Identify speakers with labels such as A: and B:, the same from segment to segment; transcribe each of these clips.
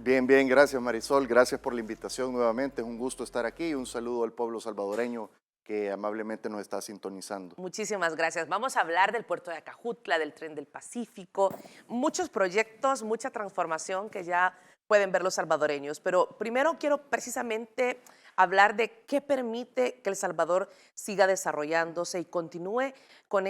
A: Bien, bien, gracias Marisol, gracias por la invitación nuevamente, es un gusto estar aquí y un saludo al pueblo salvadoreño que amablemente nos está sintonizando.
B: Muchísimas gracias. Vamos a hablar del puerto de Acajutla, del tren del Pacífico, muchos proyectos, mucha transformación que ya pueden ver los salvadoreños. Pero primero quiero precisamente hablar de qué permite que El Salvador siga desarrollándose y continúe con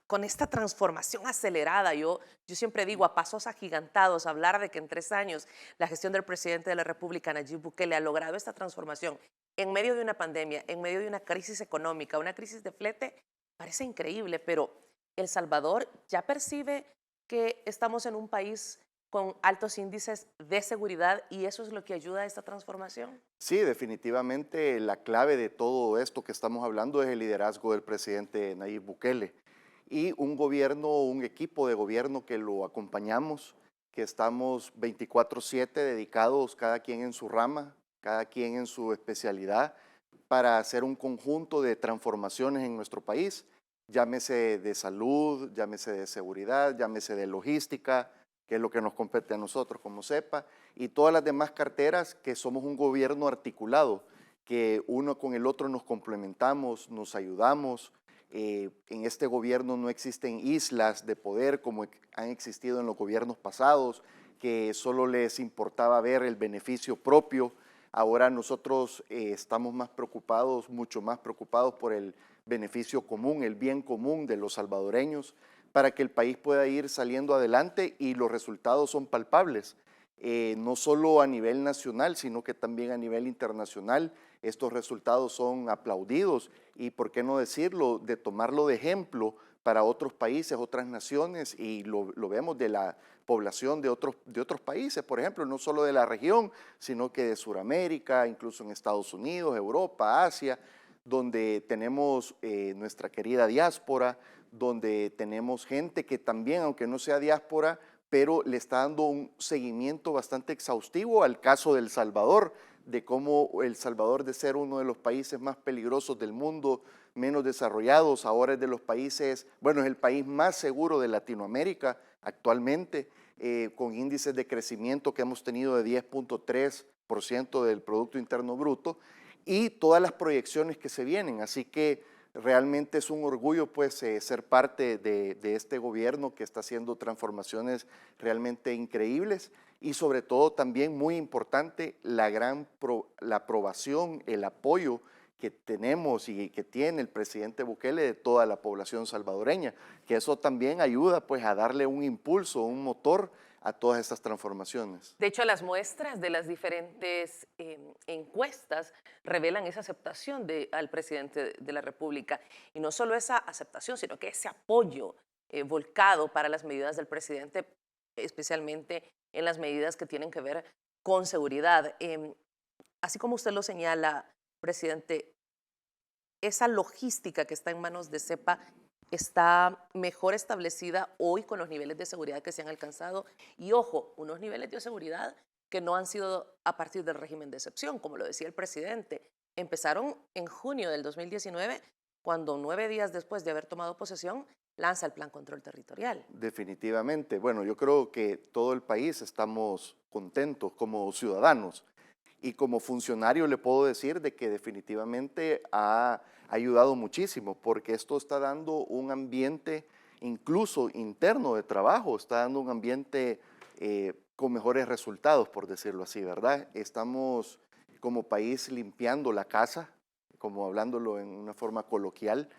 B: con esta transformación acelerada. Yo siempre digo a pasos agigantados, hablar de que en 3 años la gestión del presidente de la República, Nayib Bukele, ha logrado esta transformación en medio de una pandemia, en medio de una crisis económica, una crisis de flete, parece increíble, pero El Salvador ya percibe que estamos en un país con altos índices de seguridad y eso es lo que ayuda a esta transformación.
A: Sí, definitivamente la clave de todo esto que estamos hablando es el liderazgo del presidente Nayib Bukele y un gobierno, un equipo de gobierno que lo acompañamos, que estamos 24/7 dedicados cada quien en su rama, cada quien en su especialidad, para hacer un conjunto de transformaciones en nuestro país, llámese de salud, llámese de seguridad, llámese de logística, que es lo que nos compete a nosotros como CEPA, y todas las demás carteras que somos un gobierno articulado, que uno con el otro nos complementamos, nos ayudamos. En este gobierno no existen islas de poder como han existido en los gobiernos pasados, que solo les importaba ver el beneficio propio. Ahora nosotros estamos más preocupados, mucho más preocupados por el beneficio común, el bien común de los salvadoreños, para que el país pueda ir saliendo adelante y los resultados son palpables. No solo a nivel nacional, sino que también a nivel internacional. Estos resultados son aplaudidos y, por qué no decirlo, de tomarlo de ejemplo para otros países, otras naciones, y lo vemos de la población de otros países, por ejemplo, no solo de la región, sino que de Sudamérica, incluso en Estados Unidos, Europa, Asia, donde tenemos nuestra querida diáspora, donde tenemos gente que también, aunque no sea diáspora, pero le está dando un seguimiento bastante exhaustivo al caso de El Salvador, de cómo El Salvador, de ser uno de los países más peligrosos del mundo, menos desarrollados, ahora es de los países, bueno, es el país más seguro de Latinoamérica actualmente, con índices de crecimiento que hemos tenido de 10.3% del Producto Interno Bruto y todas las proyecciones que se vienen. Así que realmente es un orgullo pues ser parte de este gobierno que está haciendo transformaciones realmente increíbles y sobre todo también muy importante la aprobación, el apoyo que tenemos y que tiene el presidente Bukele de toda la población salvadoreña, que eso también ayuda pues a darle un impulso, un motor a todas estas transformaciones.
B: De hecho, las muestras de las diferentes encuestas revelan esa aceptación al presidente de la República. Y no solo esa aceptación, sino que ese apoyo volcado para las medidas del presidente, especialmente en las medidas que tienen que ver con seguridad. Así como usted lo señala, presidente, esa logística que está en manos de CEPA está mejor establecida hoy con los niveles de seguridad que se han alcanzado. Y ojo, unos niveles de seguridad que no han sido a partir del régimen de excepción, como lo decía el presidente. Empezaron en junio del 2019, cuando 9 días después de haber tomado posesión, lanza el Plan Control Territorial.
A: Definitivamente. Bueno, yo creo que todo el país estamos contentos como ciudadanos y como funcionario le puedo decir de que definitivamente ha ayudado muchísimo porque esto está dando un ambiente incluso interno de trabajo, está dando un ambiente con mejores resultados, por decirlo así, ¿verdad? Estamos como país limpiando la casa, como hablándolo en una forma coloquial,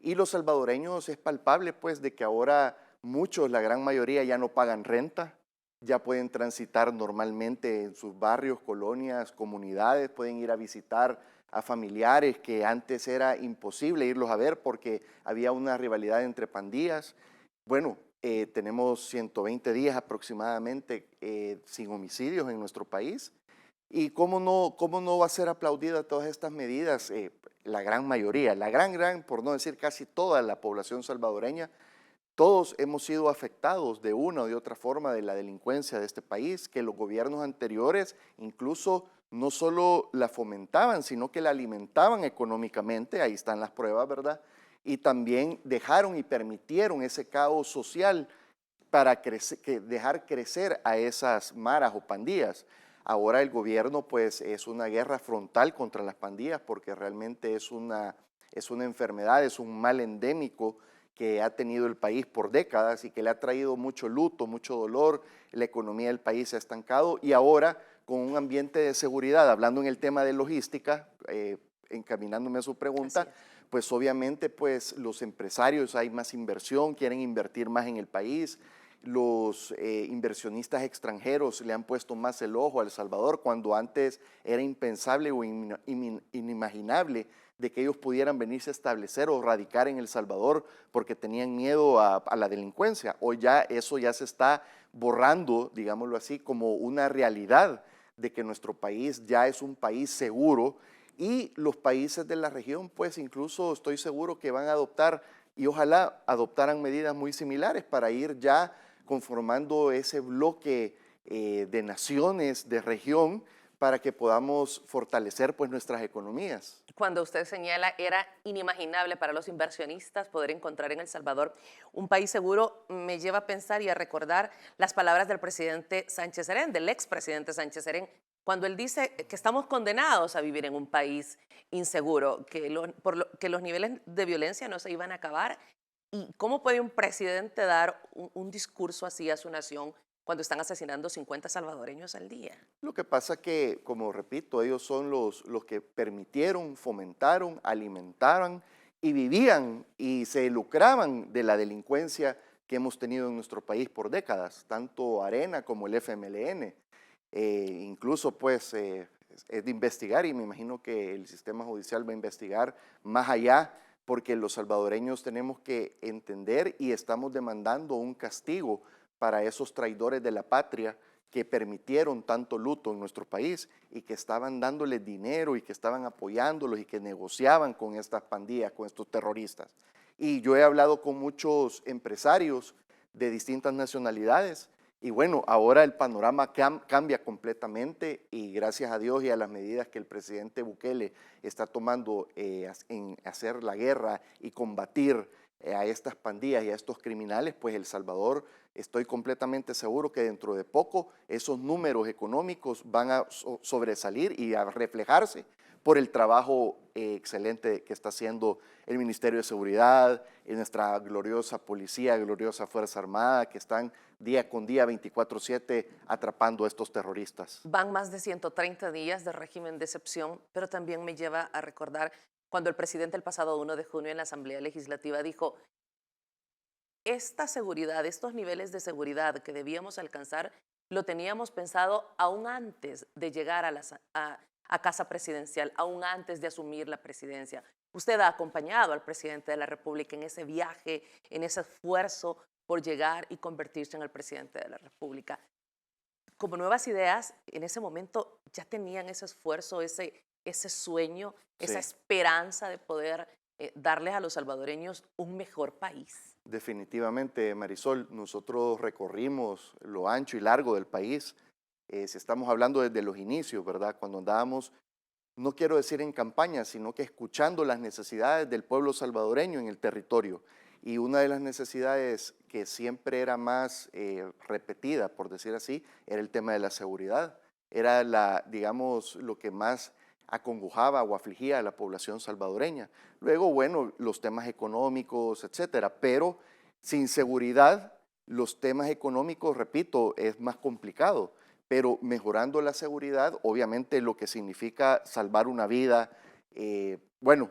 A: y los salvadoreños es palpable pues de que ahora muchos, la gran mayoría ya no pagan renta, ya pueden transitar normalmente en sus barrios, colonias, comunidades, pueden ir a visitar a familiares que antes era imposible irlos a ver porque había una rivalidad entre pandillas. Bueno, tenemos 120 días aproximadamente sin homicidios en nuestro país. ¿Y cómo no va a ser aplaudida todas estas medidas? La gran mayoría, la gran, por no decir casi toda la población salvadoreña, todos hemos sido afectados de una o de otra forma de la delincuencia de este país, que los gobiernos anteriores incluso no solo la fomentaban, sino que la alimentaban económicamente, ahí están las pruebas, ¿verdad? Y también dejaron y permitieron ese caos social para dejar crecer a esas maras o pandillas. Ahora el gobierno pues es una guerra frontal contra las pandillas porque realmente es una enfermedad, es un mal endémico que ha tenido el país por décadas y que le ha traído mucho luto, mucho dolor, la economía del país se ha estancado y ahora con un ambiente de seguridad, hablando en el tema de logística, encaminándome a su pregunta, pues obviamente pues los empresarios, hay más inversión, quieren invertir más en el país, los inversionistas extranjeros le han puesto más el ojo a El Salvador cuando antes era impensable o inimaginable de que ellos pudieran venirse a establecer o radicar en El Salvador porque tenían miedo a la delincuencia. Hoy ya eso ya se está borrando, digámoslo así, como una realidad de que nuestro país ya es un país seguro y los países de la región, pues incluso estoy seguro que van a adoptar y ojalá adoptaran medidas muy similares para ir ya conformando ese bloque de naciones, de región, para que podamos fortalecer pues nuestras economías.
B: Cuando usted señala, era inimaginable para los inversionistas poder encontrar en El Salvador un país seguro, me lleva a pensar y a recordar las palabras del presidente Sánchez Serén, del expresidente Sánchez Serén, cuando él dice que estamos condenados a vivir en un país inseguro, que los niveles de violencia no se iban a acabar. ¿Y cómo puede un presidente dar un discurso así a su nación cuando están asesinando 50 salvadoreños al día?
A: Lo que pasa que, como repito, ellos son los que permitieron, fomentaron, alimentaron y vivían y se lucraban de la delincuencia que hemos tenido en nuestro país por décadas, tanto Arena como el FMLN. Incluso pues es de investigar y me imagino que el sistema judicial va a investigar más allá porque los salvadoreños tenemos que entender y estamos demandando un castigo para esos traidores de la patria que permitieron tanto luto en nuestro país y que estaban dándoles dinero y que estaban apoyándolos y que negociaban con estas pandillas, con estos terroristas. Y yo he hablado con muchos empresarios de distintas nacionalidades y bueno, ahora el panorama cambia completamente y gracias a Dios y a las medidas que el presidente Bukele está tomando en hacer la guerra y combatir a estas pandillas y a estos criminales, pues El Salvador, estoy completamente seguro que dentro de poco esos números económicos van a sobresalir y a reflejarse por el trabajo excelente que está haciendo el Ministerio de Seguridad, nuestra gloriosa policía, gloriosa Fuerza Armada, que están día con día, 24/7, atrapando a estos terroristas.
B: Van más de 130 días de régimen de excepción, pero también me lleva a recordar cuando el presidente el pasado 1 de junio en la Asamblea Legislativa dijo, esta seguridad, estos niveles de seguridad que debíamos alcanzar, lo teníamos pensado aún antes de llegar a Casa Presidencial, aún antes de asumir la presidencia. Usted ha acompañado al presidente de la República en ese viaje, en ese esfuerzo por llegar y convertirse en el presidente de la República. Como Nuevas Ideas, en ese momento ya tenían ese esfuerzo, ese sueño, esa esperanza de poder darles a los salvadoreños un mejor país.
A: Definitivamente, Marisol, nosotros recorrimos lo ancho y largo del país. Si estamos hablando desde los inicios, ¿verdad? Cuando andábamos, no quiero decir en campaña, sino que escuchando las necesidades del pueblo salvadoreño en el territorio. Y una de las necesidades que siempre era más repetida, por decir así, era el tema de la seguridad. Era digamos, lo que más acongojaba o afligía a la población salvadoreña. Luego, bueno, los temas económicos, etcétera, pero sin seguridad, los temas económicos, repito, es más complicado, pero mejorando la seguridad, obviamente lo que significa salvar una vida, bueno,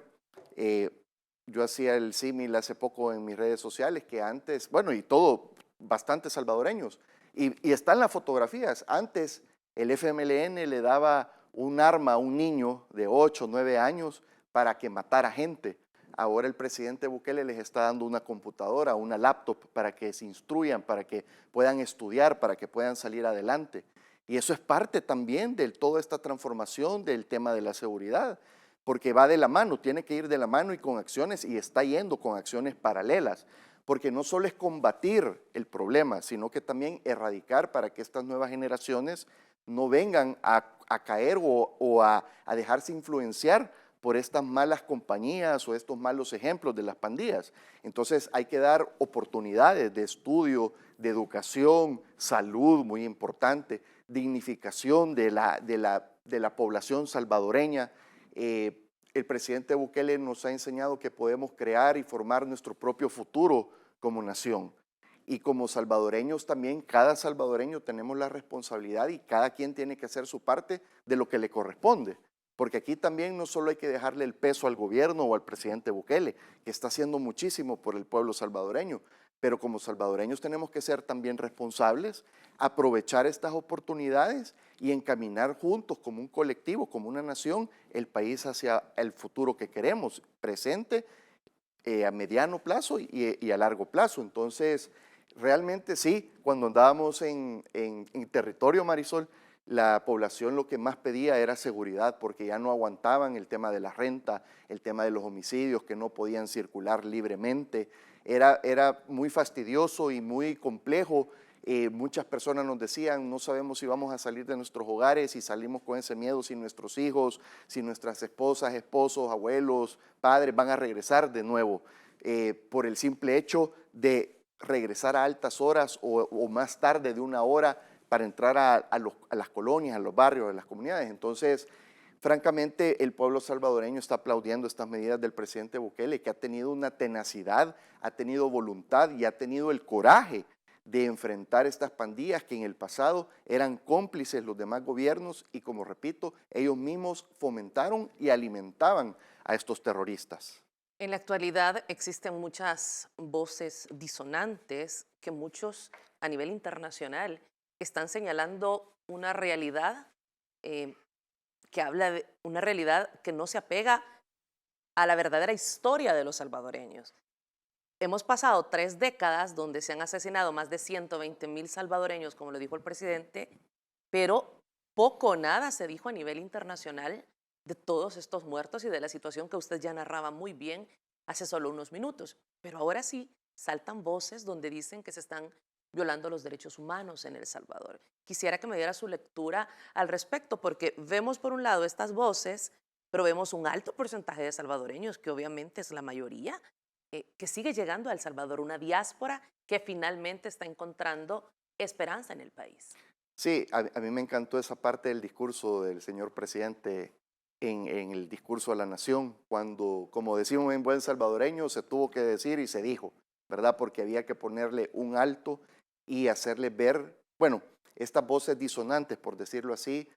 A: yo hacía el símil hace poco en mis redes sociales que antes, bueno, y todo, bastantes salvadoreños, y están las fotografías, antes el FMLN le daba un arma a un niño de 8 o 9 años para que matara gente. Ahora el presidente Bukele les está dando una computadora, una laptop para que se instruyan, para que puedan estudiar, para que puedan salir adelante. Y eso es parte también de toda esta transformación del tema de la seguridad, porque va de la mano, tiene que ir de la mano y con acciones, y está yendo con acciones paralelas, porque no solo es combatir el problema, sino que también erradicar para que estas nuevas generaciones no vengan a caer o a dejarse influenciar por estas malas compañías o estos malos ejemplos de las pandillas. Entonces hay que dar oportunidades de estudio, de educación, salud, muy importante, dignificación de la población salvadoreña. El presidente Bukele nos ha enseñado que podemos crear y formar nuestro propio futuro como nación. Y como salvadoreños también, cada salvadoreño tenemos la responsabilidad y cada quien tiene que hacer su parte de lo que le corresponde. Porque aquí también no solo hay que dejarle el peso al gobierno o al presidente Bukele, que está haciendo muchísimo por el pueblo salvadoreño, pero como salvadoreños tenemos que ser también responsables, aprovechar estas oportunidades y encaminar juntos como un colectivo, como una nación, el país hacia el futuro que queremos, presente, a mediano plazo y a largo plazo. Entonces, realmente sí, cuando andábamos en territorio, Marisol, la población lo que más pedía era seguridad, porque ya no aguantaban el tema de la renta, el tema de los homicidios, que no podían circular libremente. Era muy fastidioso y muy complejo. Muchas personas nos decían, no sabemos si vamos a salir de nuestros hogares, y salimos con ese miedo, si nuestros hijos, si nuestras esposas, esposos, abuelos, padres van a regresar de nuevo, por el simple hecho de regresar a altas horas o más tarde de una hora para entrar a las colonias, a los barrios, a las comunidades. Entonces, francamente, el pueblo salvadoreño está aplaudiendo estas medidas del presidente Bukele, que ha tenido una tenacidad, ha tenido voluntad y ha tenido el coraje de enfrentar estas pandillas que en el pasado eran cómplices los demás gobiernos y, como repito, ellos mismos fomentaron y alimentaban a estos terroristas.
B: En la actualidad existen muchas voces disonantes que muchos a nivel internacional están señalando una realidad eh, que habla de una realidad que no se apega a la verdadera historia de los salvadoreños. Hemos pasado 3 décadas donde se han asesinado más de 120,000 salvadoreños, como lo dijo el presidente, pero poco o nada se dijo a nivel internacional de todos estos muertos y de la situación que usted ya narraba muy bien hace solo unos minutos. Pero ahora sí saltan voces donde dicen que se están violando los derechos humanos en El Salvador. Quisiera que me diera su lectura al respecto, porque vemos por un lado estas voces, pero vemos un alto porcentaje de salvadoreños, que obviamente es la mayoría, que sigue llegando a El Salvador, una diáspora que finalmente está encontrando esperanza en el país.
A: Sí, a mí me encantó esa parte del discurso del señor presidente en el discurso a la nación, cuando, como decimos en buen salvadoreño, se tuvo que decir y se dijo, ¿verdad? Porque había que ponerle un alto y hacerle ver, bueno, estas voces disonantes, por decirlo así,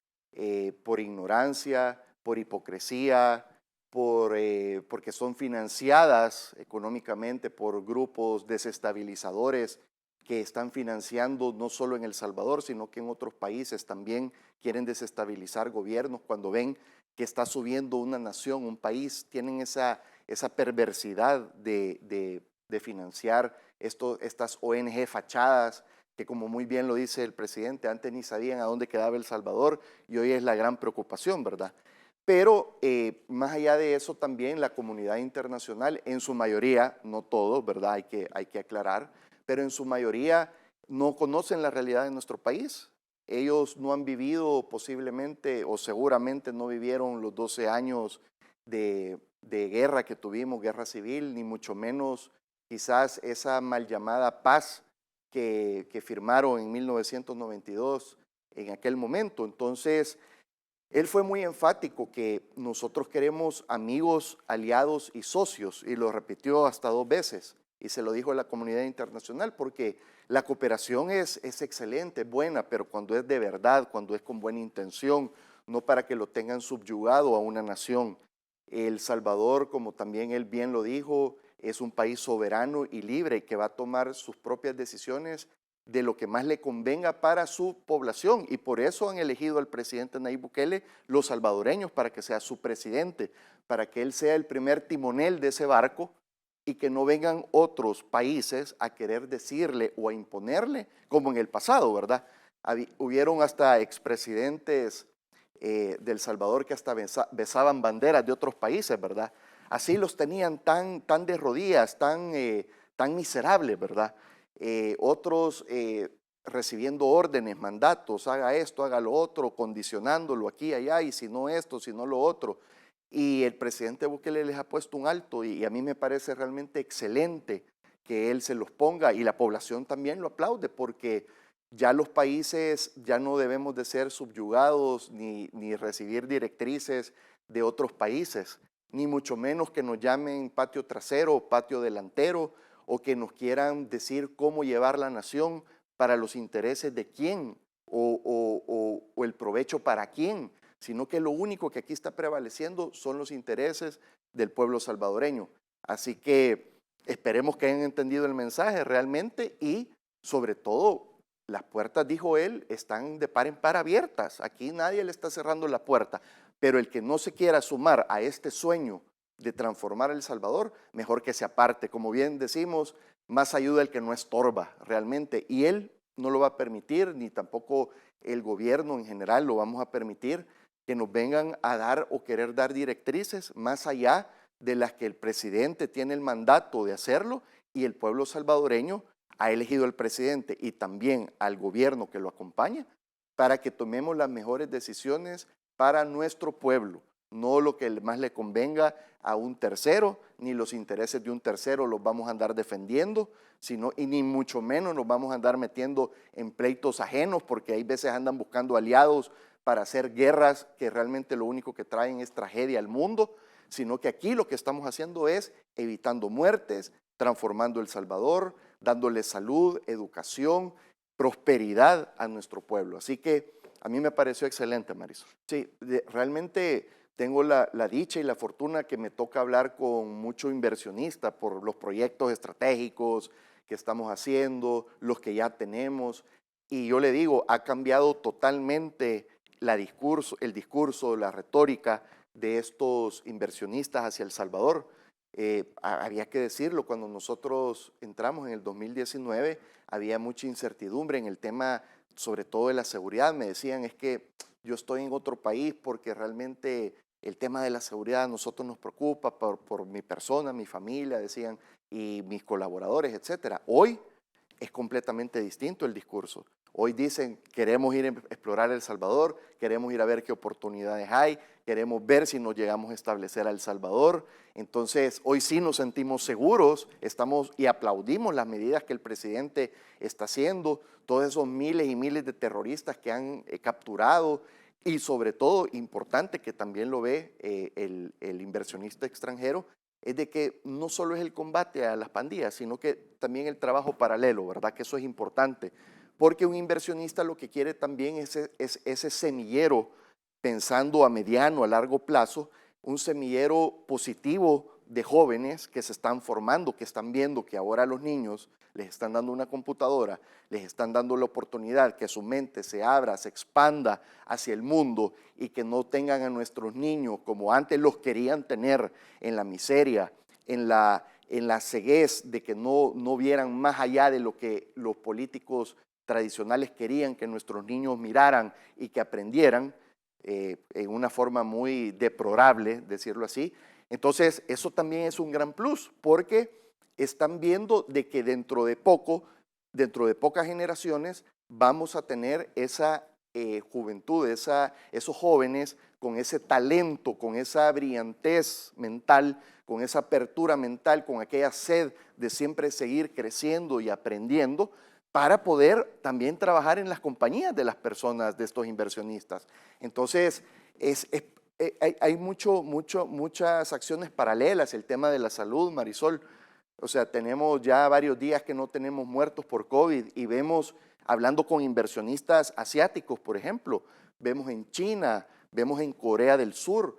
A: por ignorancia, por hipocresía, porque son financiadas económicamente por grupos desestabilizadores que están financiando no solo en El Salvador, sino que en otros países también quieren desestabilizar gobiernos cuando ven que está subiendo una nación, un país, tienen esa perversidad de financiar estas ONG fachadas, que como muy bien lo dice el presidente, antes ni sabían a dónde quedaba El Salvador y hoy es la gran preocupación, ¿verdad? Pero más allá de eso también la comunidad internacional, en su mayoría, no todos, ¿verdad? Hay que aclarar, pero en su mayoría no conocen la realidad de nuestro país. Ellos no han vivido posiblemente o seguramente no vivieron los 12 años de guerra que tuvimos, guerra civil, ni mucho menos quizás esa mal llamada paz que firmaron en 1992 en aquel momento. Entonces, él fue muy enfático que nosotros queremos amigos, aliados y socios, y lo repitió hasta 2 veces, y se lo dijo a la comunidad internacional, porque la cooperación es excelente, es buena, pero cuando es de verdad, cuando es con buena intención, no para que lo tengan subyugado a una nación. El Salvador, como también él bien lo dijo, es un país soberano y libre que va a tomar sus propias decisiones de lo que más le convenga para su población, y por eso han elegido al presidente Nayib Bukele los salvadoreños para que sea su presidente, para que él sea el primer timonel de ese barco y que no vengan otros países a querer decirle o a imponerle como en el pasado, ¿verdad? Hubieron hasta expresidentes del Salvador que hasta besaban banderas de otros países, ¿verdad? Así los tenían tan de rodillas, tan miserables, ¿verdad? Otros recibiendo órdenes, mandatos, haga esto, haga lo otro, condicionándolo aquí, allá, y si no esto, si no lo otro. y el presidente Bukele les ha puesto un alto y a mí me parece realmente excelente que él se los ponga y la población también lo aplaude porque ya los países ya no debemos de ser subyugados ni recibir directrices de otros países, ni mucho menos que nos llamen patio trasero o patio delantero o que nos quieran decir cómo llevar la nación para los intereses de quién o el provecho para quién, sino que lo único que aquí está prevaleciendo son los intereses del pueblo salvadoreño. Así que esperemos que hayan entendido el mensaje realmente y sobre todo las puertas, dijo él, están de par en par abiertas. Aquí nadie le está cerrando la puerta, pero el que no se quiera sumar a este sueño de transformar El Salvador, mejor que se aparte. Como bien decimos, más ayuda el que no estorba realmente y él no lo va a permitir, ni tampoco el gobierno en general lo vamos a permitir, que nos vengan a dar o querer dar directrices más allá de las que el presidente tiene el mandato de hacerlo y el pueblo salvadoreño ha elegido al presidente y también al gobierno que lo acompaña para que tomemos las mejores decisiones para nuestro pueblo, no lo que más le convenga a un tercero, ni los intereses de un tercero los vamos a andar defendiendo, sino, y ni mucho menos nos vamos a andar metiendo en pleitos ajenos, porque hay veces andan buscando aliados para hacer guerras que realmente lo único que traen es tragedia al mundo, sino que aquí lo que estamos haciendo es evitando muertes, transformando El Salvador, dándole salud, educación, prosperidad a nuestro pueblo. Así que a mí me pareció excelente, Marisol. Sí, realmente tengo la dicha y la fortuna que me toca hablar con mucho inversionista por los proyectos estratégicos que estamos haciendo, los que ya tenemos. Y yo le digo, ha cambiado totalmente el discurso, la retórica de estos inversionistas hacia El Salvador. Había que decirlo, cuando nosotros entramos en el 2019 había mucha incertidumbre en el tema, sobre todo de la seguridad. Me decían, es que yo estoy en otro país porque realmente el tema de la seguridad a nosotros nos preocupa por mi persona, mi familia, decían, y mis colaboradores, etcétera. Hoy es completamente distinto el discurso. Hoy dicen, queremos ir a explorar El Salvador, queremos ir a ver qué oportunidades hay, queremos ver si nos llegamos a establecer a El Salvador. Entonces, hoy sí nos sentimos seguros, estamos y aplaudimos las medidas que el presidente está haciendo, todos esos miles y miles de terroristas que han capturado y sobre todo, importante que también lo ve el inversionista extranjero, es de que no solo es el combate a las pandillas, sino que también el trabajo paralelo, ¿verdad? Que eso es importante, porque un inversionista lo que quiere también es ese semillero, pensando a mediano, a largo plazo, un semillero positivo de jóvenes que se están formando, que están viendo que ahora a los niños les están dando una computadora, les están dando la oportunidad que su mente se abra, se expanda hacia el mundo y que no tengan a nuestros niños como antes los querían tener en la miseria, en la ceguez de que no vieran más allá de lo que los políticos tradicionales querían que nuestros niños miraran y que aprendieran en una forma muy deplorable, decirlo así. Entonces, eso también es un gran plus, porque están viendo de que dentro de pocas generaciones, vamos a tener esa juventud, esos jóvenes con ese talento, con esa brillantez mental, con esa apertura mental, con aquella sed de siempre seguir creciendo y aprendiendo, para poder también trabajar en las compañías de las personas, de estos inversionistas. Entonces, hay muchas acciones paralelas, el tema de la salud, Marisol. O sea, tenemos ya varios días que no tenemos muertos por COVID y vemos, hablando con inversionistas asiáticos, por ejemplo, vemos en China, vemos en Corea del Sur,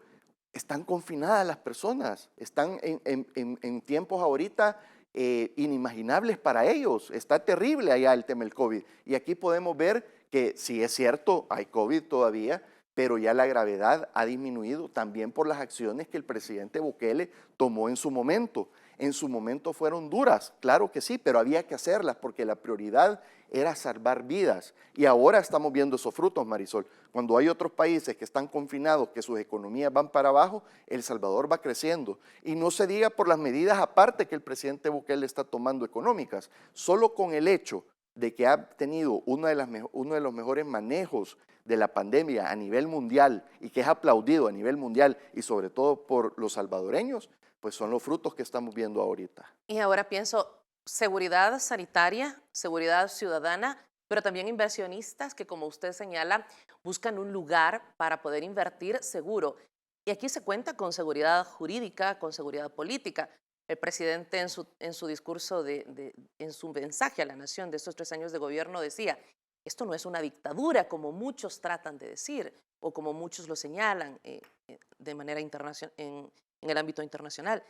A: están confinadas las personas, están en tiempos ahorita inimaginables para ellos. Está terrible allá el tema del COVID. Y aquí podemos ver que sí es cierto, hay COVID todavía, pero ya la gravedad ha disminuido también por las acciones que el presidente Bukele tomó en su momento. En su momento fueron duras, claro que sí, pero había que hacerlas porque la prioridad era salvar vidas. Y ahora estamos viendo esos frutos, Marisol. Cuando hay otros países que están confinados, que sus economías van para abajo, El Salvador va creciendo. Y no se diga por las medidas aparte que el presidente Bukele está tomando económicas. Solo con el hecho de que ha tenido uno de los mejores manejos de la pandemia a nivel mundial y que es aplaudido a nivel mundial y sobre todo por los salvadoreños, pues son los frutos que estamos viendo ahorita.
B: Y ahora pienso, seguridad sanitaria, seguridad ciudadana, pero también inversionistas que, como usted señala, buscan un lugar para poder invertir seguro. Y aquí se cuenta con seguridad jurídica, con seguridad política. El presidente en su discurso, en su mensaje a la nación de estos 3 años de gobierno decía, esto no es una dictadura como muchos tratan de decir o como muchos lo señalan de manera internacional, en el ámbito internacional.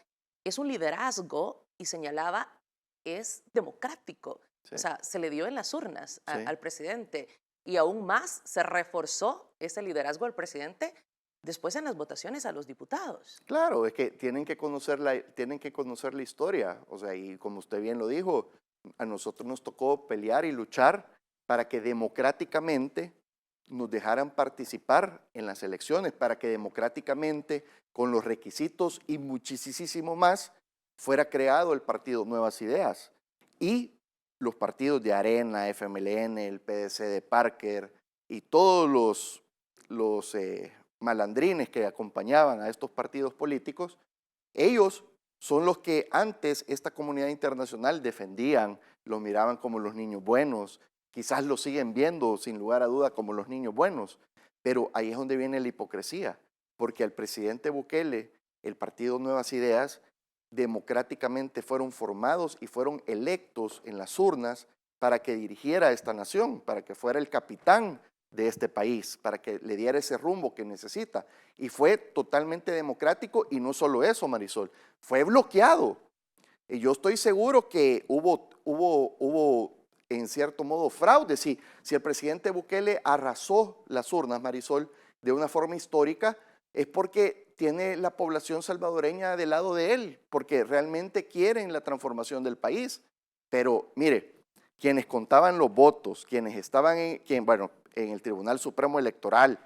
B: Es un liderazgo y señalaba, es democrático.
A: Sí,
B: O sea, se le dio en las urnas
A: sí.
B: al presidente y aún más se reforzó ese liderazgo del presidente después en las votaciones a los diputados.
A: Claro, es que tienen que conocer la historia, o sea, y como usted bien lo dijo, a nosotros nos tocó pelear y luchar para que democráticamente nos dejaran participar en las elecciones, para que democráticamente, con los requisitos y muchísimo más, fuera creado el partido Nuevas Ideas y los partidos de Arena, FMLN, el PDC de Parker y todos los malandrines que acompañaban a estos partidos políticos, ellos son los que antes esta comunidad internacional defendían, los miraban como los niños buenos, quizás los siguen viendo sin lugar a duda como los niños buenos, pero ahí es donde viene la hipocresía, porque al presidente Bukele, el partido Nuevas Ideas, democráticamente fueron formados y fueron electos en las urnas para que dirigiera esta nación, para que fuera el capitán de este país, para que le diera ese rumbo que necesita. Y fue totalmente democrático y no solo eso, Marisol, fue bloqueado. Y yo estoy seguro que hubo en cierto modo fraude. Si el presidente Bukele arrasó las urnas, Marisol, de una forma histórica, es porque tiene la población salvadoreña del lado de él, porque realmente quieren la transformación del país. Pero mire, quienes contaban los votos, quienes estaban en el Tribunal Supremo Electoral,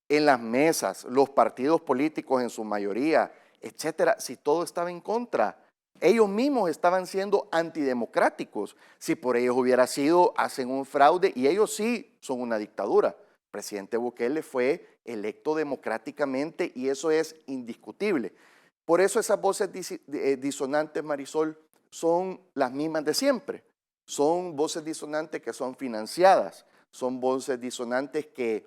A: en las mesas, los partidos políticos en su mayoría, etcétera, si todo estaba en contra, ellos mismos estaban siendo antidemocráticos. Si por ellos hubiera sido, hacen un fraude y ellos sí son una dictadura. El presidente Bukele fue electo democráticamente y eso es indiscutible. Por eso esas voces disonantes, Marisol, son las mismas de siempre. Son voces disonantes que son financiadas, son voces disonantes que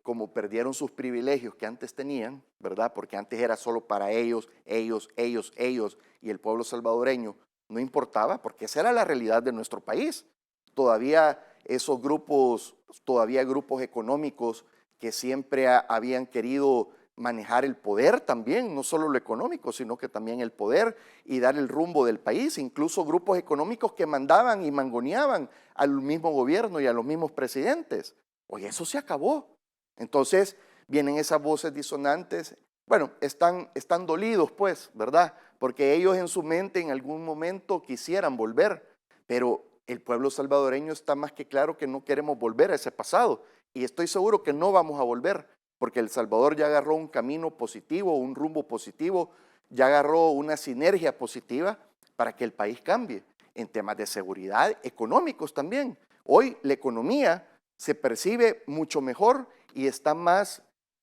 A: como perdieron sus privilegios que antes tenían, ¿verdad? Porque antes era solo para ellos, y el pueblo salvadoreño no importaba, porque esa era la realidad de nuestro país. Todavía esos grupos, todavía grupos económicos que siempre habían querido manejar el poder también, no solo lo económico, sino que también el poder y dar el rumbo del país, incluso grupos económicos que mandaban y mangoneaban al mismo gobierno y a los mismos presidentes. Oye, eso se acabó. Entonces vienen esas voces disonantes, bueno, están dolidos pues, ¿verdad? Porque ellos en su mente en algún momento quisieran volver, pero el pueblo salvadoreño está más que claro que no queremos volver a ese pasado y estoy seguro que no vamos a volver porque El Salvador ya agarró un camino positivo, un rumbo positivo, ya agarró una sinergia positiva para que el país cambie en temas de seguridad, económicos también. Hoy la economía se percibe mucho mejor y está más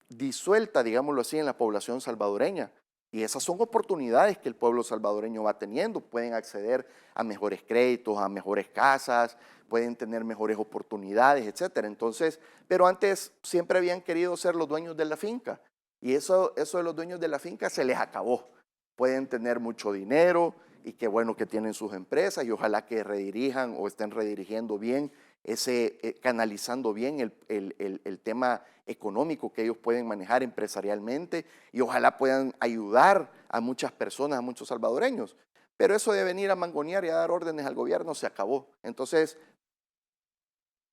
A: disuelta, digámoslo así, en la población salvadoreña. Y esas son oportunidades que el pueblo salvadoreño va teniendo. Pueden acceder a mejores créditos, a mejores casas, pueden tener mejores oportunidades, etcétera. Entonces, pero antes siempre habían querido ser los dueños de la finca. Y eso de los dueños de la finca se les acabó. Pueden tener mucho dinero y qué bueno que tienen sus empresas y ojalá que redirijan o estén redirigiendo bien canalizando bien el tema económico que ellos pueden manejar empresarialmente y ojalá puedan ayudar a muchas personas, a muchos salvadoreños. Pero eso de venir a mangonear y a dar órdenes al gobierno se acabó. Entonces,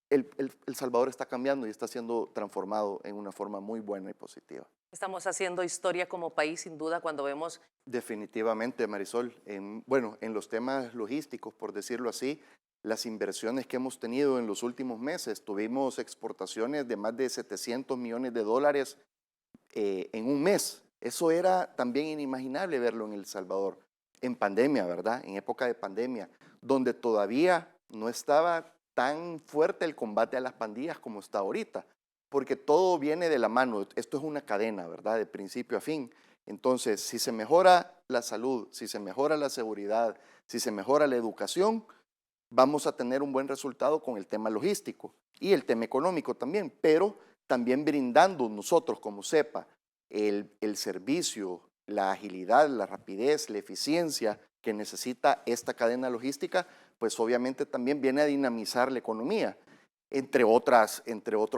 A: el Salvador está cambiando y está siendo transformado en una forma muy buena y positiva.
B: Estamos haciendo historia como país, sin duda, cuando vemos.
A: Definitivamente, Marisol. En los temas logísticos, por decirlo así, las inversiones que hemos tenido en los últimos meses, tuvimos exportaciones de más de 700 millones de dólares en un mes. Eso era también inimaginable verlo en El Salvador, en pandemia, ¿verdad? En época de pandemia, donde todavía no estaba tan fuerte el combate a las pandillas como está ahorita, porque todo viene de la mano. Esto es una cadena, ¿verdad? De principio a fin. Entonces, si se mejora la salud, si se mejora la seguridad, si se mejora la educación, vamos a tener un buen resultado con el tema logístico y el tema económico también, pero también brindando nosotros como CEPA el servicio, la agilidad, la rapidez, la eficiencia que necesita esta cadena logística, pues obviamente también viene a dinamizar la economía, entre otros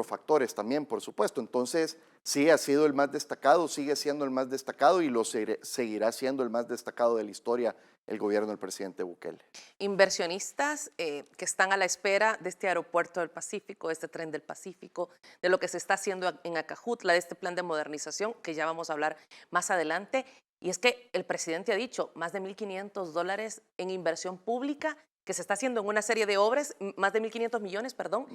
A: factores también, por supuesto. Entonces, sí ha sido el más destacado, sigue siendo el más destacado y seguirá siendo el más destacado de la historia el gobierno del presidente Bukele.
B: Inversionistas que están a la espera de este aeropuerto del Pacífico, de este tren del Pacífico, de lo que se está haciendo en Acajutla, de este plan de modernización, que ya vamos a hablar más adelante. Y es que el presidente ha dicho más de $1.500 en inversión pública que se está haciendo en una serie de obras, más de 1.500 millones, perdón,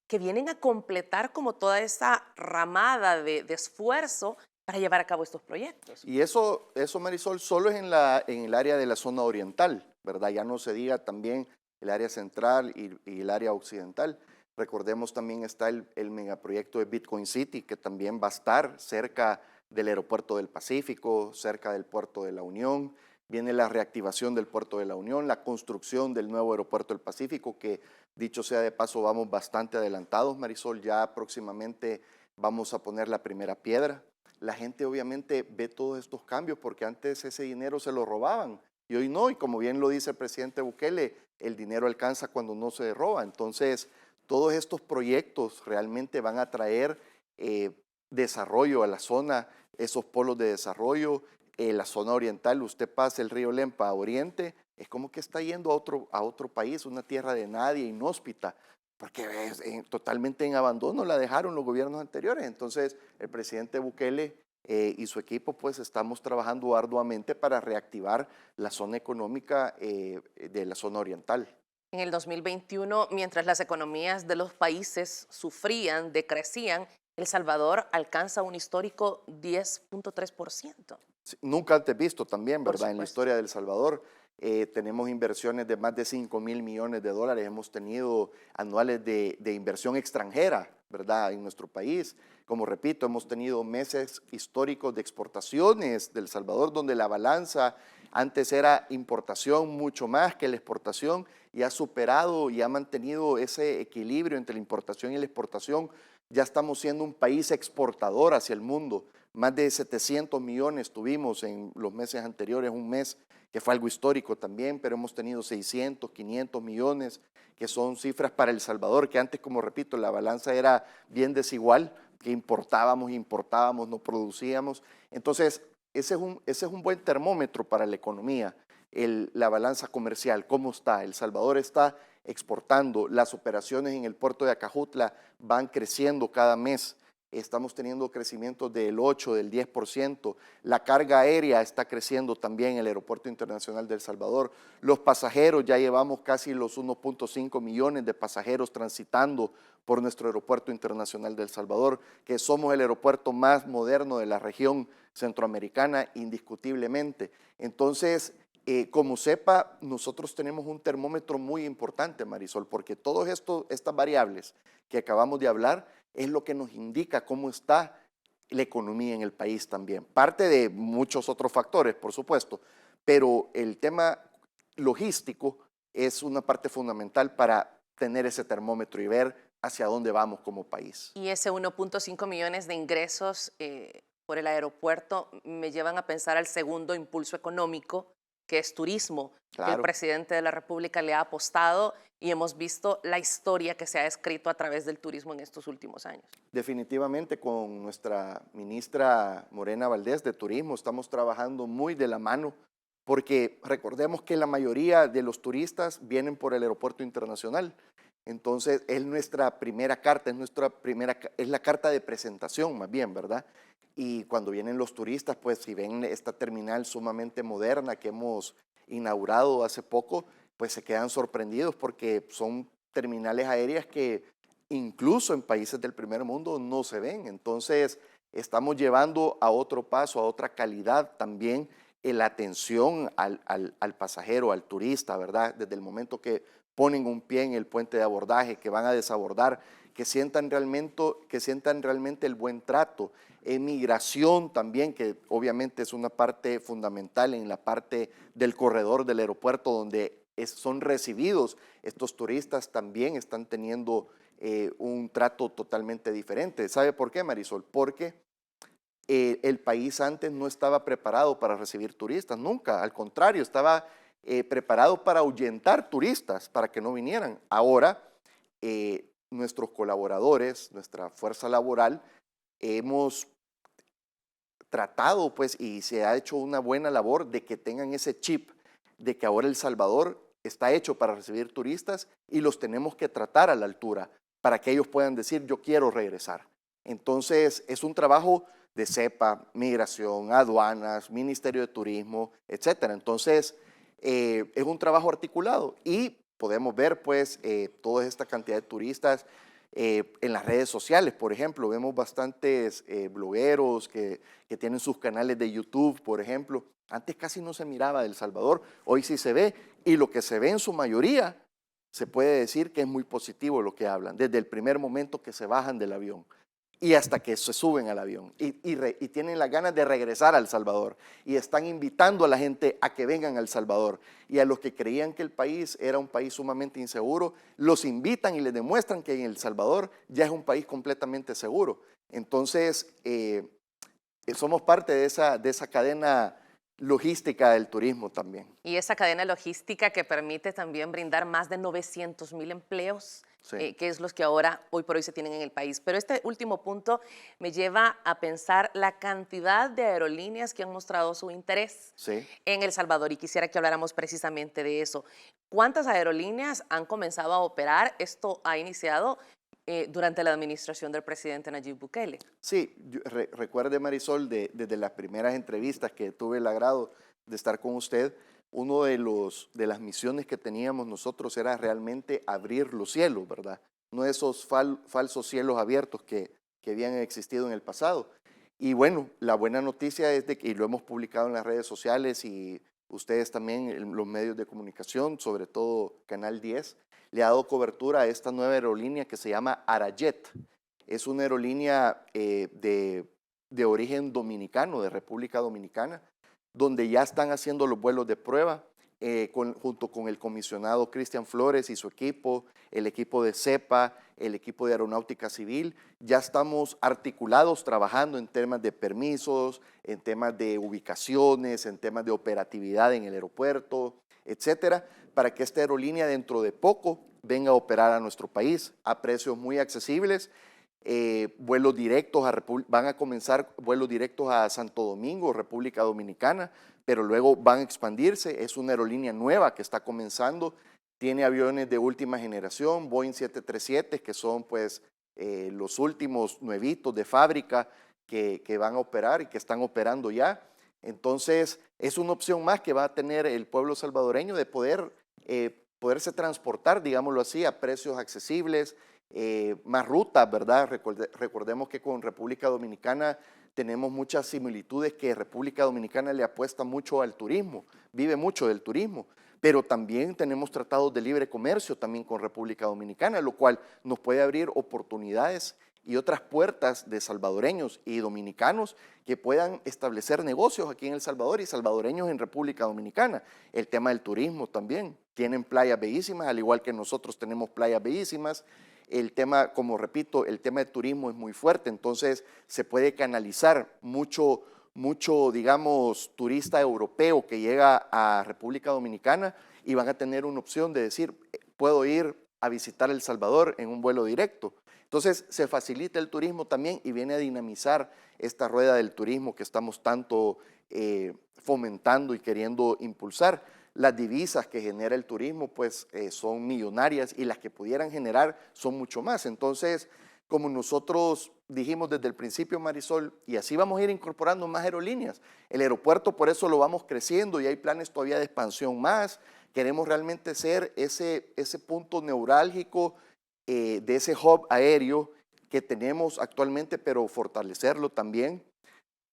B: que vienen a completar como toda esa ramada de esfuerzo para llevar a cabo estos proyectos.
A: Y eso, Marisol, solo es en el área de la zona oriental, ¿verdad? Ya no se diga también el área central y el área occidental. Recordemos también está el megaproyecto de Bitcoin City, que también va a estar cerca del aeropuerto del Pacífico, cerca del puerto de la Unión. Viene la reactivación del puerto de la Unión, la construcción del nuevo aeropuerto del Pacífico, que dicho sea de paso, vamos bastante adelantados, Marisol. Ya próximamente vamos a poner la primera piedra. La gente obviamente ve todos estos cambios porque antes ese dinero se lo robaban y hoy no, y como bien lo dice el presidente Bukele, el dinero alcanza cuando no se roba. Entonces, todos estos proyectos realmente van a traer desarrollo a la zona, esos polos de desarrollo, la zona oriental. Usted pasa el río Lempa a oriente, es como que está yendo a otro país, una tierra de nadie, inhóspita, porque totalmente en abandono la dejaron los gobiernos anteriores. Entonces, el presidente Bukele y su equipo, pues estamos trabajando arduamente para reactivar la zona económica de la zona oriental.
B: En el 2021, mientras las economías de los países sufrían, decrecían, El Salvador alcanza un histórico 10.3%.
A: Sí, nunca antes visto también,
B: Por
A: ¿verdad? En la
B: supuesto.
A: historia de El Salvador tenemos inversiones de más de 5.000 millones de dólares, hemos tenido anuales de inversión extranjera, ¿verdad? En nuestro país. Como repito, hemos tenido meses históricos de exportaciones de El Salvador, donde la balanza antes era importación mucho más que la exportación y ha superado y ha mantenido ese equilibrio entre la importación y la exportación. Ya estamos siendo un país exportador hacia el mundo. Más de 700 millones tuvimos en los meses anteriores, un mes que fue algo histórico también, pero hemos tenido 600, 500 millones, que son cifras para El Salvador, que antes, como repito, la balanza era bien desigual, que importábamos, no producíamos. Entonces, ese es un buen termómetro para la economía, la balanza comercial, cómo está. El Salvador está exportando, las operaciones en el puerto de Acajutla van creciendo cada mes. Estamos teniendo crecimientos del 8, del 10%. La carga aérea está creciendo también en el Aeropuerto Internacional de El Salvador. Los pasajeros, ya llevamos casi los 1.5 millones de pasajeros transitando por nuestro Aeropuerto Internacional de El Salvador, que somos el aeropuerto más moderno de la región centroamericana, indiscutiblemente. Entonces, como sepa, nosotros tenemos un termómetro muy importante, Marisol, porque todas estas variables que acabamos de hablar es lo que nos indica cómo está la economía en el país también. Parte de muchos otros factores, por supuesto, pero el tema logístico es una parte fundamental para tener ese termómetro y ver hacia dónde vamos como país.
B: Y ese 1.5 millones de ingresos por el aeropuerto me llevan a pensar al segundo impulso económico, que es turismo, que el
A: Claro.
B: presidente de la República le ha apostado y hemos visto la historia que se ha escrito a través del turismo en estos últimos años.
A: Definitivamente con nuestra ministra Morena Valdés de Turismo estamos trabajando muy de la mano porque recordemos que la mayoría de los turistas vienen por el aeropuerto internacional. Entonces es nuestra primera carta, es la carta de presentación más bien, ¿verdad? Y cuando vienen los turistas, pues si ven esta terminal sumamente moderna que hemos inaugurado hace poco, pues se quedan sorprendidos porque son terminales aéreas que incluso en países del primer mundo no se ven. Entonces, estamos llevando a otro paso, a otra calidad también la atención al pasajero, al turista, ¿verdad? Desde el momento que ponen un pie en el puente de abordaje, que van a desabordar, que sientan realmente el buen trato. En migración también, que obviamente es una parte fundamental en la parte del corredor del aeropuerto donde son recibidos. Estos turistas también están teniendo un trato totalmente diferente. ¿Sabe por qué, Marisol? Porque el país antes no estaba preparado para recibir turistas, nunca. Al contrario, estaba preparado para ahuyentar turistas, para que no vinieran. Ahora, nuestros colaboradores, nuestra fuerza laboral, hemos tratado, pues, y se ha hecho una buena labor de que tengan ese chip de que ahora El Salvador está hecho para recibir turistas y los tenemos que tratar a la altura para que ellos puedan decir, yo quiero regresar. Entonces, es un trabajo de CEPA, migración, aduanas, Ministerio de Turismo, etcétera. Entonces, es un trabajo articulado y podemos ver, pues, toda esta cantidad de turistas en las redes sociales, por ejemplo. Vemos bastantes blogueros que tienen sus canales de YouTube, por ejemplo. Antes casi no se miraba de El Salvador, hoy sí se ve, y lo que se ve en su mayoría se puede decir que es muy positivo lo que hablan, desde el primer momento que se bajan del avión y hasta que se suben al avión y tienen las ganas de regresar a El Salvador y están invitando a la gente a que vengan a El Salvador, y a los que creían que el país era un país sumamente inseguro, los invitan y les demuestran que en El Salvador ya es un país completamente seguro. Entonces, somos parte de esa cadena logística del turismo también.
B: Y esa cadena logística que permite también brindar más de 900,000 empleos,
A: Sí,
B: que es los que ahora, hoy por hoy, se tienen en el país. Pero este último punto me lleva a pensar la cantidad de aerolíneas que han mostrado su interés
A: sí.
B: en El Salvador, y quisiera que habláramos precisamente de eso. ¿Cuántas aerolíneas han comenzado a operar? Esto ha iniciado durante la administración del presidente Nayib Bukele.
A: Sí, recuerde, Marisol, desde las primeras entrevistas que tuve el agrado de estar con usted, uno de las misiones que teníamos nosotros era realmente abrir los cielos, ¿verdad? No esos falsos cielos abiertos que habían existido en el pasado. Y bueno, la buena noticia es de que, y lo hemos publicado en las redes sociales y ustedes también en los medios de comunicación, sobre todo Canal 10, le ha dado cobertura a esta nueva aerolínea que se llama Arajet. Es una aerolínea de origen dominicano, de República Dominicana, donde ya están haciendo los vuelos de prueba junto con el comisionado Cristian Flores y su equipo, el equipo de CEPA, el equipo de Aeronáutica Civil. Ya estamos articulados trabajando en temas de permisos, en temas de ubicaciones, en temas de operatividad en el aeropuerto, etcétera, para que esta aerolínea dentro de poco venga a operar a nuestro país a precios muy accesibles. Vuelos directos van a comenzar vuelos directos a Santo Domingo, República Dominicana, pero luego van a expandirse. Es una aerolínea nueva que está comenzando, tiene aviones de última generación, Boeing 737, que son pues los últimos nuevitos de fábrica que van a operar y que están operando ya. Entonces es una opción más que va a tener el pueblo salvadoreño de poderse transportar, digámoslo así, a precios accesibles, más rutas, ¿verdad? Recordemos que con República Dominicana tenemos muchas similitudes, que República Dominicana le apuesta mucho al turismo, vive mucho del turismo, pero también tenemos tratados de libre comercio también con República Dominicana, lo cual nos puede abrir oportunidades y otras puertas de salvadoreños y dominicanos que puedan establecer negocios aquí en El Salvador y salvadoreños en República Dominicana. El tema del turismo también, tienen playas bellísimas, al igual que nosotros tenemos playas bellísimas. El tema, como repito, el tema de turismo es muy fuerte, entonces se puede canalizar mucho, digamos, turista europeo que llega a República Dominicana y van a tener una opción de decir, puedo ir a visitar El Salvador en un vuelo directo. Entonces se facilita el turismo también y viene a dinamizar esta rueda del turismo que estamos tanto fomentando y queriendo impulsar. Las divisas que genera el turismo pues son millonarias y las que pudieran generar son mucho más. Entonces, como nosotros dijimos desde el principio, Marisol, y así vamos a ir incorporando más aerolíneas. El aeropuerto por eso lo vamos creciendo y hay planes todavía de expansión más. Queremos realmente ser ese punto neurálgico de ese hub aéreo que tenemos actualmente, pero fortalecerlo también.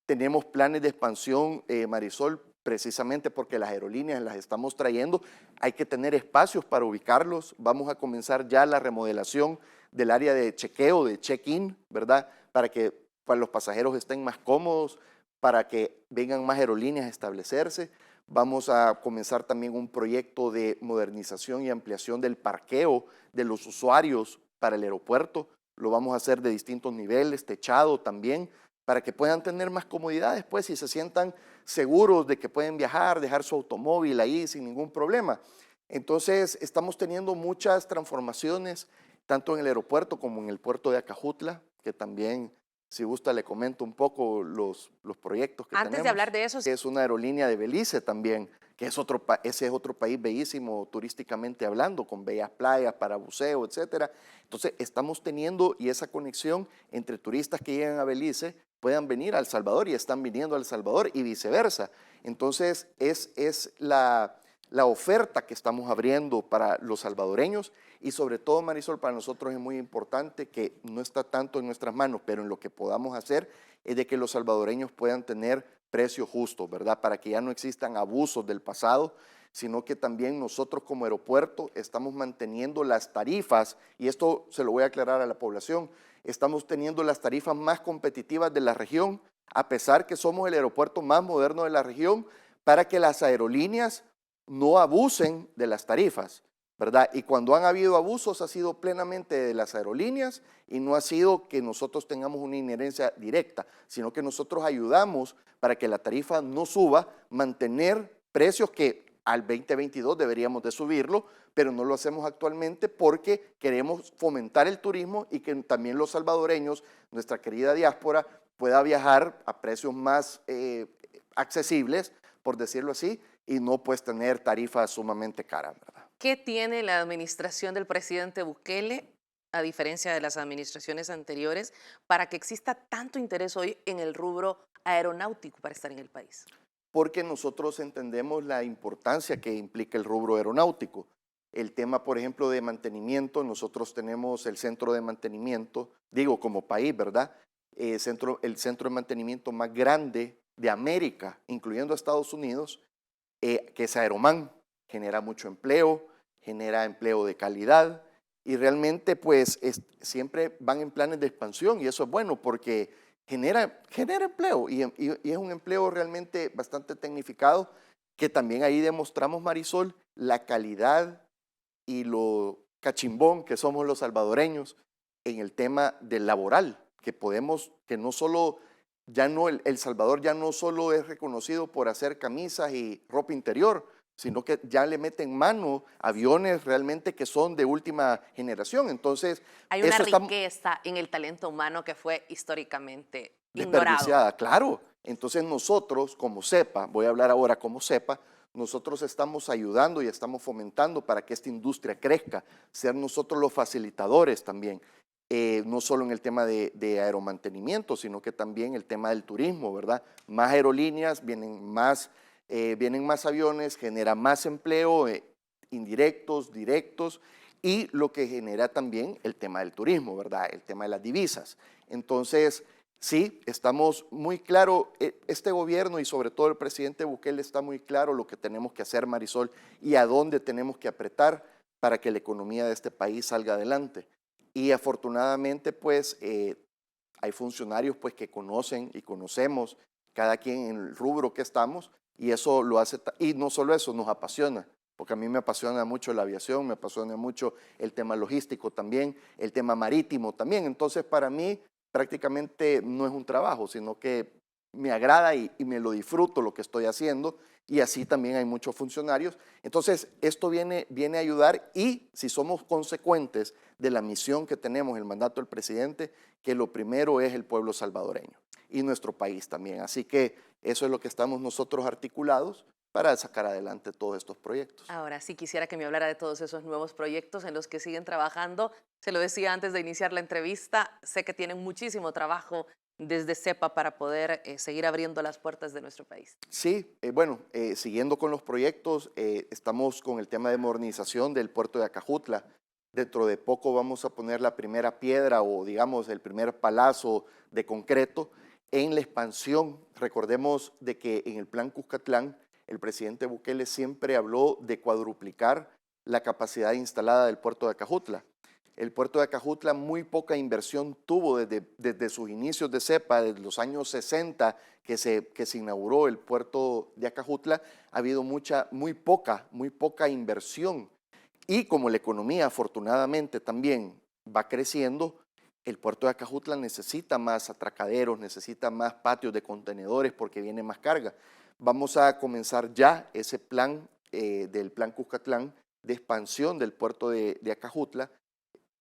A: Tenemos planes de expansión, Marisol, precisamente porque las aerolíneas las estamos trayendo, hay que tener espacios para ubicarlos. Vamos a comenzar ya la remodelación del área de chequeo, de check-in, ¿verdad? Para los pasajeros estén más cómodos, para que vengan más aerolíneas a establecerse. Vamos a comenzar también un proyecto de modernización y ampliación del parqueo de los usuarios para el aeropuerto. Lo vamos a hacer de distintos niveles, techado también, para que puedan tener más comodidades, pues, y se sientan seguros de que pueden viajar, dejar su automóvil ahí sin ningún problema. Entonces, estamos teniendo muchas transformaciones, tanto en el aeropuerto como en el puerto de Acajutla, que también, si gusta, le comento un poco los proyectos que tenemos.
B: Antes de hablar de eso,
A: Es una aerolínea de Belice también, que ese es otro país bellísimo turísticamente hablando, con bellas playas para buceo, etcétera. Entonces, estamos teniendo y esa conexión entre turistas que llegan a Belice puedan venir a El Salvador y están viniendo a El Salvador y viceversa. Entonces, es la oferta que estamos abriendo para los salvadoreños y sobre todo, Marisol, para nosotros es muy importante que no está tanto en nuestras manos, pero en lo que podamos hacer es de que los salvadoreños puedan tener precios justos, ¿verdad? Para que ya no existan abusos del pasado, sino que también nosotros como aeropuerto estamos manteniendo las tarifas, y esto se lo voy a aclarar a la población, estamos teniendo las tarifas más competitivas de la región, a pesar que somos el aeropuerto más moderno de la región, para que las aerolíneas no abusen de las tarifas, ¿verdad? Y cuando han habido abusos ha sido plenamente de las aerolíneas y no ha sido que nosotros tengamos una injerencia directa, sino que nosotros ayudamos para que la tarifa no suba, mantener precios que al 2022 deberíamos de subirlo, pero no lo hacemos actualmente porque queremos fomentar el turismo y que también los salvadoreños, nuestra querida diáspora, pueda viajar a precios más accesibles, por decirlo así, y no pues tener tarifas sumamente caras, ¿verdad?
B: ¿qué tiene la administración del presidente Bukele, a diferencia de las administraciones anteriores, para que exista tanto interés hoy en el rubro aeronáutico para estar en el país?
A: Porque nosotros entendemos la importancia que implica el rubro aeronáutico. El tema, por ejemplo, de mantenimiento, nosotros tenemos el centro de mantenimiento, digo como país, ¿verdad? El centro de mantenimiento más grande de América, incluyendo Estados Unidos, que es Aeroman, genera mucho empleo, genera empleo de calidad y realmente pues siempre van en planes de expansión y eso es bueno porque genera empleo y es un empleo realmente bastante tecnificado que también ahí demostramos, Marisol, la calidad y lo cachimbón que somos los salvadoreños en el tema del laboral, que no solo, ya no, El Salvador ya no solo es reconocido por hacer camisas y ropa interior, sino que ya le meten mano aviones realmente que son de última generación. Entonces,
B: Hay una
A: eso está
B: riqueza en el talento humano que fue históricamente ignorado.
A: desperdiciada, claro. Entonces nosotros como CEPA, voy a hablar ahora como CEPA, nosotros estamos ayudando y estamos fomentando para que esta industria crezca, ser nosotros los facilitadores también, no solo en el tema de aeromantenimiento, sino que también el tema del turismo, ¿verdad? Más aerolíneas, vienen más aviones, genera más empleo, indirectos, directos, y lo que genera también el tema del turismo, ¿verdad? El tema de las divisas. Entonces, sí, estamos muy claro, este gobierno y sobre todo el presidente Bukele está muy claro lo que tenemos que hacer, Marisol, y a dónde tenemos que apretar para que la economía de este país salga adelante. Y afortunadamente, pues, hay funcionarios pues, que conocen y conocemos cada quien en el rubro que estamos y eso lo hace, y no solo eso, nos apasiona, porque a mí me apasiona mucho la aviación, me apasiona mucho el tema logístico también, el tema marítimo también. Entonces, para mí prácticamente no es un trabajo, sino que me agrada y me lo disfruto lo que estoy haciendo y así también hay muchos funcionarios. Entonces, esto viene a ayudar y si somos consecuentes de la misión que tenemos, el mandato del presidente, que lo primero es el pueblo salvadoreño y nuestro país también. Así que eso es lo que estamos nosotros articulados para sacar adelante todos estos proyectos.
B: Ahora sí quisiera que me hablara de todos esos nuevos proyectos en los que siguen trabajando. Se lo decía antes de iniciar la entrevista, sé que tienen muchísimo trabajo desde CEPA para poder seguir abriendo las puertas de nuestro país.
A: Sí, bueno, siguiendo con los proyectos, estamos con el tema de modernización del puerto de Acajutla. Dentro de poco vamos a poner la primera piedra o digamos el primer palazo de concreto en la expansión. Recordemos de que en el Plan Cuscatlán el presidente Bukele siempre habló de cuadruplicar la capacidad instalada del puerto de Acajutla. El puerto de Acajutla muy poca inversión tuvo desde sus inicios de CEPA, desde los años 60 que se inauguró el puerto de Acajutla, ha habido muy poca inversión. Y como la economía afortunadamente también va creciendo, el puerto de Acajutla necesita más atracaderos, necesita más patios de contenedores porque viene más carga. Vamos a comenzar ya ese plan del Plan Cuscatlán de expansión del puerto de Acajutla.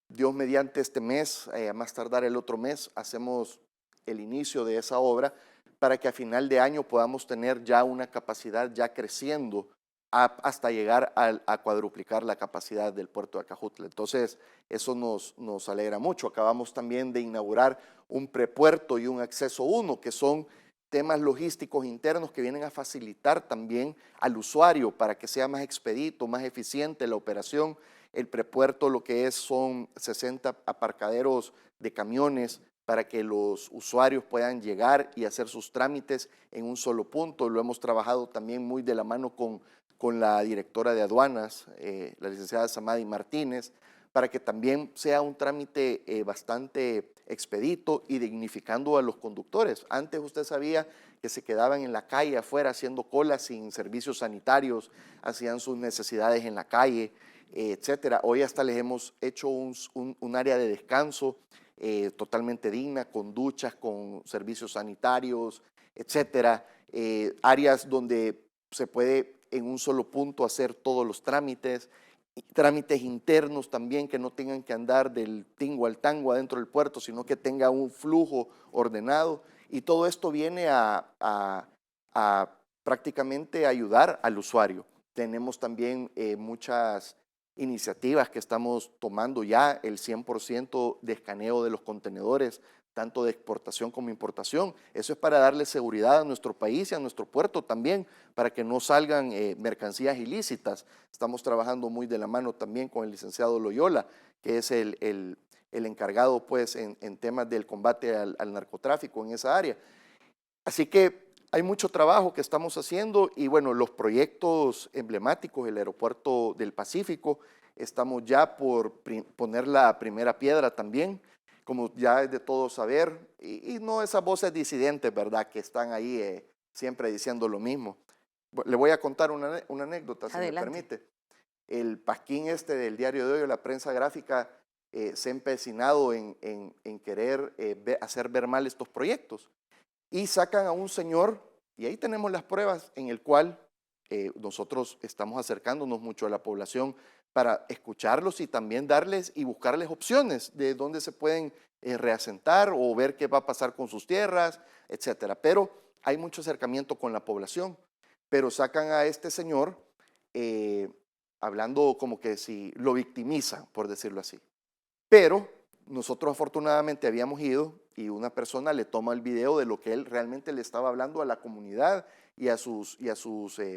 A: Dios mediante este mes, a más tardar el otro mes, hacemos el inicio de esa obra para que a final de año podamos tener ya una capacidad ya creciendo hasta llegar a cuadruplicar la capacidad del puerto de Acajutla. Entonces, eso nos alegra mucho. Acabamos también de inaugurar un prepuerto y un acceso 1, que son temas logísticos internos que vienen a facilitar también al usuario para que sea más expedito, más eficiente la operación. El prepuerto lo que es son 60 aparcaderos de camiones para que los usuarios puedan llegar y hacer sus trámites en un solo punto. Lo hemos trabajado también muy de la mano con la directora de aduanas, la licenciada Samadi Martínez, para que también sea un trámite bastante expedito y dignificando a los conductores. Antes usted sabía que se quedaban en la calle afuera haciendo colas sin servicios sanitarios, hacían sus necesidades en la calle, etcétera. Hoy hasta les hemos hecho un área de descanso totalmente digna, con duchas, con servicios sanitarios, etcétera. Áreas donde se puede en un solo punto hacer todos los trámites internos también, que no tengan que andar del tingo al tango adentro del puerto, sino que tenga un flujo ordenado. Y todo esto viene a prácticamente ayudar al usuario. Tenemos también muchas iniciativas que estamos tomando ya, el 100% de escaneo de los contenedores, tanto de exportación como importación. Eso es para darle seguridad a nuestro país y a nuestro puerto también, para que no salgan mercancías ilícitas. Estamos trabajando muy de la mano también con el licenciado Loyola, que es el encargado pues, en temas del combate al narcotráfico en esa área. Así que hay mucho trabajo que estamos haciendo y bueno, los proyectos emblemáticos, el aeropuerto del Pacífico, estamos ya por poner la primera piedra también, como ya es de todos saber, y no esas voces disidentes, ¿verdad?, que están ahí siempre diciendo lo mismo. Le voy a contar una anécdota, si me permite. El pasquín este del Diario de Hoy, la prensa gráfica, se ha empecinado en querer hacer ver mal estos proyectos. Y sacan a un señor, y ahí tenemos las pruebas, en el cual nosotros estamos acercándonos mucho a la población para escucharlos y también darles y buscarles opciones de dónde se pueden reasentar o ver qué va a pasar con sus tierras, etcétera. Pero hay mucho acercamiento con la población. Pero sacan a este señor hablando como que si lo victimizan, por decirlo así. Pero nosotros afortunadamente habíamos ido y una persona le toma el video de lo que él realmente le estaba hablando a la comunidad y a sus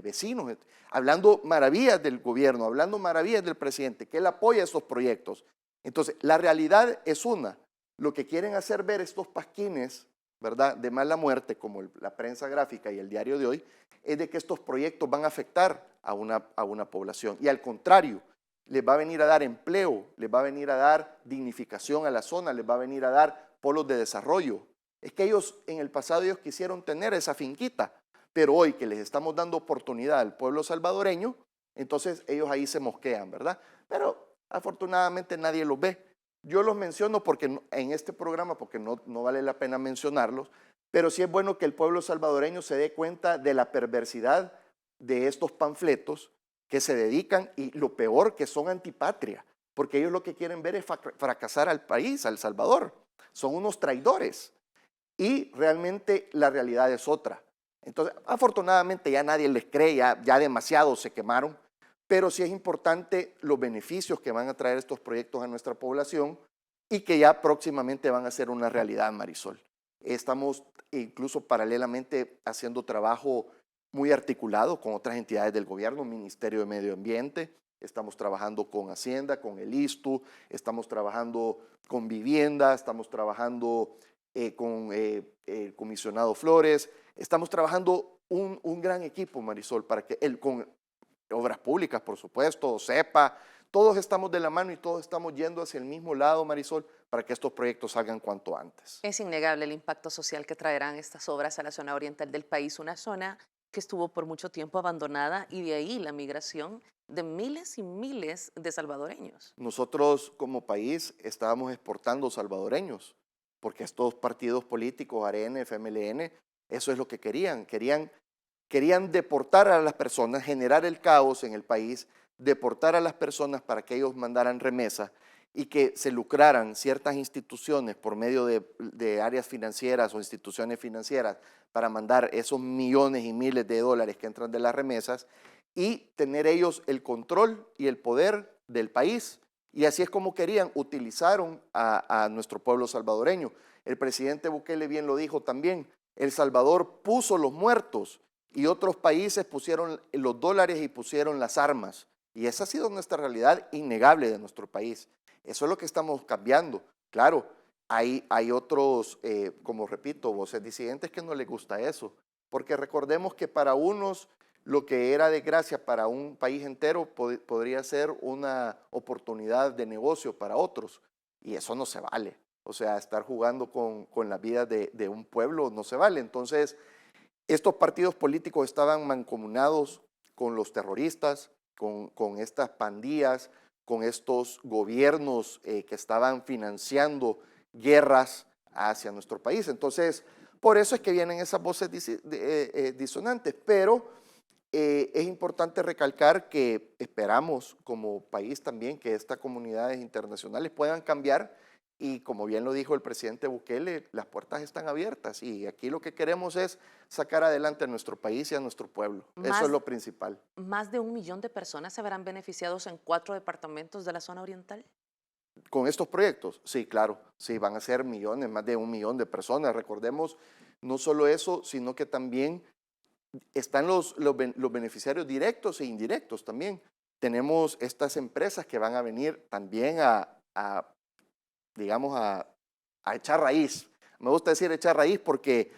A: vecinos, hablando maravillas del gobierno, hablando maravillas del presidente, que él apoya estos proyectos. Entonces, la realidad es una. Lo que quieren hacer ver estos pasquines, ¿verdad?, de mala muerte, como la prensa gráfica y el Diario de Hoy, es de que estos proyectos van a afectar a una población. Y al contrario, les va a venir a dar empleo, les va a venir a dar dignificación a la zona, les va a venir a dar polos de desarrollo. Es que ellos, en el pasado, ellos quisieron tener esa finquita, pero hoy que les estamos dando oportunidad al pueblo salvadoreño, entonces ellos ahí se mosquean, ¿verdad? Pero afortunadamente nadie los ve. Yo los menciono porque en este programa, porque no vale la pena mencionarlos, pero sí es bueno que el pueblo salvadoreño se dé cuenta de la perversidad de estos panfletos que se dedican, y lo peor, que son antipatria, porque ellos lo que quieren ver es fracasar al país, a El Salvador. Son unos traidores y realmente la realidad es otra. Entonces, afortunadamente ya nadie les cree, ya demasiado se quemaron, pero sí es importante los beneficios que van a traer estos proyectos a nuestra población y que ya próximamente van a ser una realidad, Marisol. Estamos incluso paralelamente haciendo trabajo muy articulado con otras entidades del gobierno, Ministerio de Medio Ambiente, estamos trabajando con Hacienda, con el ISTU, estamos trabajando con Vivienda, estamos trabajando con el comisionado Flores, estamos trabajando un gran equipo, Marisol, para que con obras públicas, por supuesto, sepa, todos estamos de la mano y todos estamos yendo hacia el mismo lado, Marisol, para que estos proyectos salgan cuanto antes.
B: Es innegable el impacto social que traerán estas obras a la zona oriental del país, una zona que estuvo por mucho tiempo abandonada y de ahí la migración de miles y miles de salvadoreños.
A: Nosotros como país estábamos exportando salvadoreños, porque estos partidos políticos, ARN, FMLN, eso es lo que querían. Querían deportar a las personas, generar el caos en el país, deportar a las personas para que ellos mandaran remesas y que se lucraran ciertas instituciones por medio de áreas financieras o instituciones financieras para mandar esos millones y miles de dólares que entran de las remesas y tener ellos el control y el poder del país. Y así es como querían, utilizaron a nuestro pueblo salvadoreño. El presidente Bukele bien lo dijo también, El Salvador puso los muertos y otros países pusieron los dólares y pusieron las armas. Y esa ha sido nuestra realidad innegable de nuestro país. Eso es lo que estamos cambiando. Claro, hay otros, como repito, voces disidentes que no les gusta eso. Porque recordemos que para unos lo que era desgracia para un país entero podría ser una oportunidad de negocio para otros. Y eso no se vale. O sea, estar jugando con la vida de un pueblo no se vale. Entonces, estos partidos políticos estaban mancomunados con los terroristas, con estas pandillas, con estos gobiernos que estaban financiando guerras hacia nuestro país. Entonces, por eso es que vienen esas voces disonantes, pero es importante recalcar que esperamos como país también que estas comunidades internacionales puedan cambiar y como bien lo dijo el presidente Bukele, las puertas están abiertas y aquí lo que queremos es sacar adelante a nuestro país y a nuestro pueblo. Eso es lo principal.
B: Más de 1 millón de personas se verán beneficiados en 4 departamentos de la zona oriental.
A: Con estos proyectos, sí, claro, sí, van a ser millones, más de 1 millón de personas. Recordemos, no solo eso, sino que también están los beneficiarios directos e indirectos también. Tenemos estas empresas que van a venir también digamos, a echar raíz. Me gusta decir echar raíz porque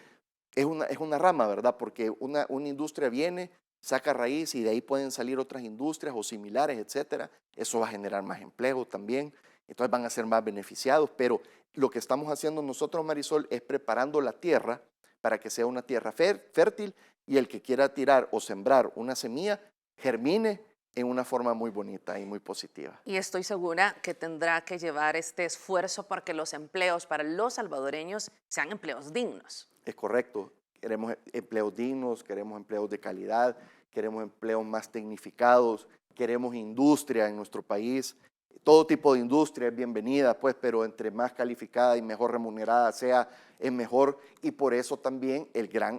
A: es una rama, ¿verdad? Porque una industria viene, saca raíz y de ahí pueden salir otras industrias o similares, etcétera. Eso va a generar más empleo también. Entonces van a ser más beneficiados, pero lo que estamos haciendo nosotros, Marisol, es preparando la tierra para que sea una tierra fértil y el que quiera tirar o sembrar una semilla germine en una forma muy bonita y muy positiva.
B: Y estoy segura que tendrá que llevar este esfuerzo porque los empleos para los salvadoreños sean empleos dignos.
A: Es correcto. Queremos empleos dignos, queremos empleos de calidad, queremos empleos más tecnificados, queremos industria en nuestro país. Todo tipo de industria es bienvenida, pues, pero entre más calificada y mejor remunerada sea, es mejor. Y por eso también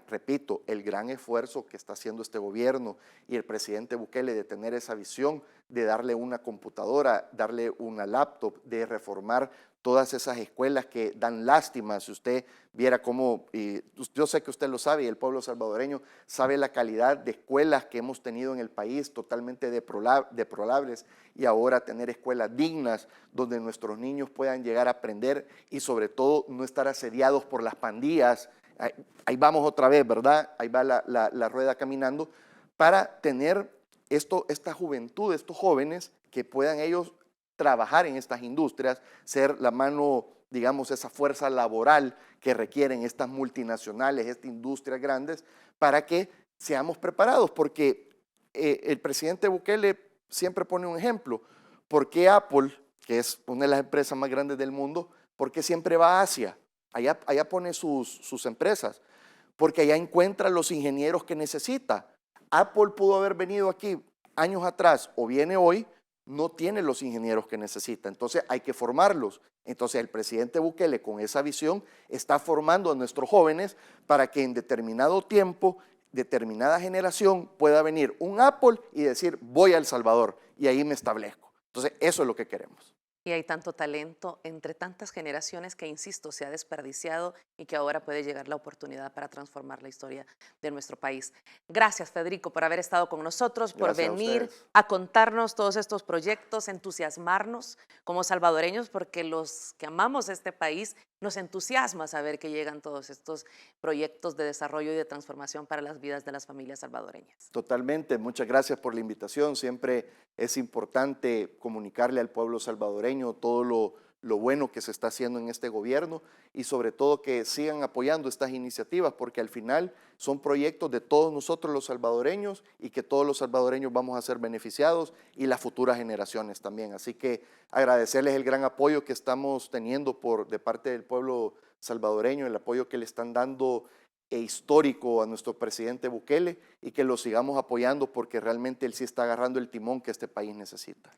A: repito, el gran esfuerzo que está haciendo este gobierno y el presidente Bukele de tener esa visión de darle una computadora, darle una laptop, de reformar todas esas escuelas que dan lástima. Si usted viera cómo, yo sé que usted lo sabe y el pueblo salvadoreño sabe la calidad de escuelas que hemos tenido en el país, totalmente deplorables, y ahora tener escuelas dignas donde nuestros niños puedan llegar a aprender y sobre todo no estar asediados por las pandillas. Ahí vamos otra vez, ¿verdad? Ahí va la rueda caminando para tener esta juventud, estos jóvenes que puedan ellos trabajar en estas industrias, ser la mano, digamos, esa fuerza laboral que requieren estas multinacionales, estas industrias grandes, para que seamos preparados, porque el presidente Bukele siempre pone un ejemplo. ¿Por qué Apple, que es una de las empresas más grandes del mundo, por qué siempre va a Asia? Allá pone sus empresas, porque allá encuentra los ingenieros que necesita. Apple pudo haber venido aquí años atrás o viene hoy, no tiene los ingenieros que necesita, entonces hay que formarlos. Entonces el presidente Bukele con esa visión está formando a nuestros jóvenes para que en determinado tiempo, determinada generación pueda venir un Apple y decir voy a El Salvador y ahí me establezco. Entonces eso es lo que queremos.
B: Y hay tanto talento entre tantas generaciones que, insisto, se ha desperdiciado y que ahora puede llegar la oportunidad para transformar la historia de nuestro país. Gracias, Federico, por haber estado con nosotros, por venir a contarnos todos estos proyectos, entusiasmarnos como salvadoreños, porque los que amamos este país nos entusiasma saber que llegan todos estos proyectos de desarrollo y de transformación para las vidas de las familias salvadoreñas.
A: Totalmente, muchas gracias por la invitación. Siempre es importante comunicarle al pueblo salvadoreño todo lo bueno que se está haciendo en este gobierno y sobre todo que sigan apoyando estas iniciativas porque al final son proyectos de todos nosotros los salvadoreños y que todos los salvadoreños vamos a ser beneficiados y las futuras generaciones también. Así que agradecerles el gran apoyo que estamos teniendo de parte del pueblo salvadoreño, el apoyo que le están dando histórico a nuestro presidente Bukele y que lo sigamos apoyando porque realmente él sí está agarrando el timón que este país necesita.